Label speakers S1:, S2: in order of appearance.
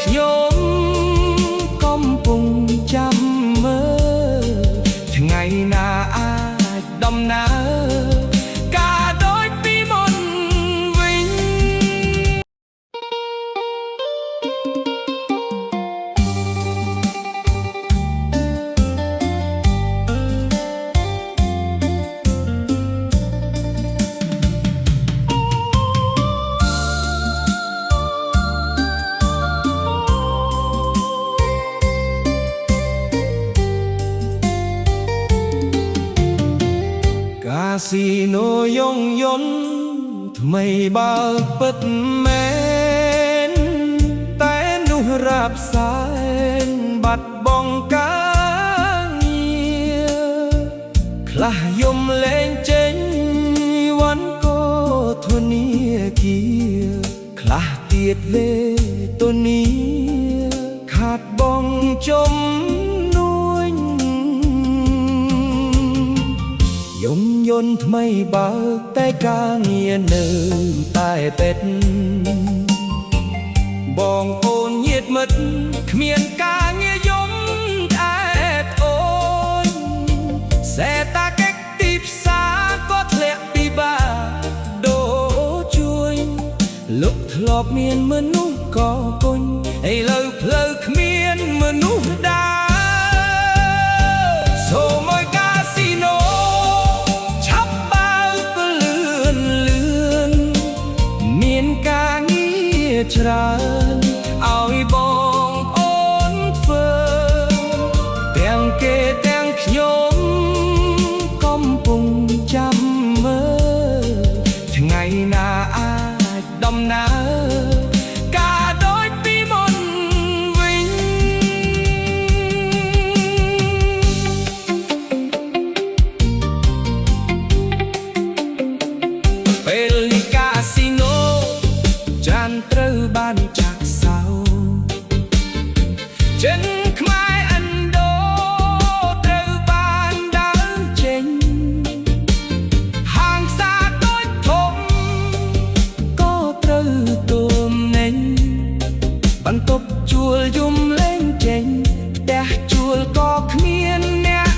S1: ខ្ញុំកំពុងចាំមើលថ្ងៃណាអាចដំណើរការដូចពីមុនវិញ កាស៊ីណូយងយន្តថ្មីបើកពិតមែនតែនោះរាប់សែនបាត់បង់ការងារខ្លះយំលែងចេញវ៉ាន់កោធនាគារខ្លះទៀតវេទនាខាតបង់ចំនួនយំយន្តថ្មីបើកតែការងារនៅតែពេទ្យបងអូនញាតិមិត្តគ្មានការងារយំអែតអូនសេតាកេកទីផ្សារក៏ធ្លាក់ពិបាកដូរជួយលុកធ្លាប់មានមនុស្សក៏គុញឥឡូវផ្លូវគ្មានមនុស្សដើរសូមឲ្យកាស៊ីណូឆាប់បើកលឿនលឿនមានការងារច្រើនឲ្យបងអូនធ្វើទាំងគេទាំងខ្ញុំកំពុងចាំមើលថ្ងៃណាអាចដំណើរការដូចពីមុនវិញ ពេលនេះកាស៊ីណូចានត្រូវបានចាក់សោចិនខ្មែរឥណ្ឌូត្រូវបានដើរចេញហាងផ្សារដូចធំក៏ត្រូវទូមនេញបន្ទប់ជួលយំលេងចេញផ្ទះជួលក៏គ្មានអ្នក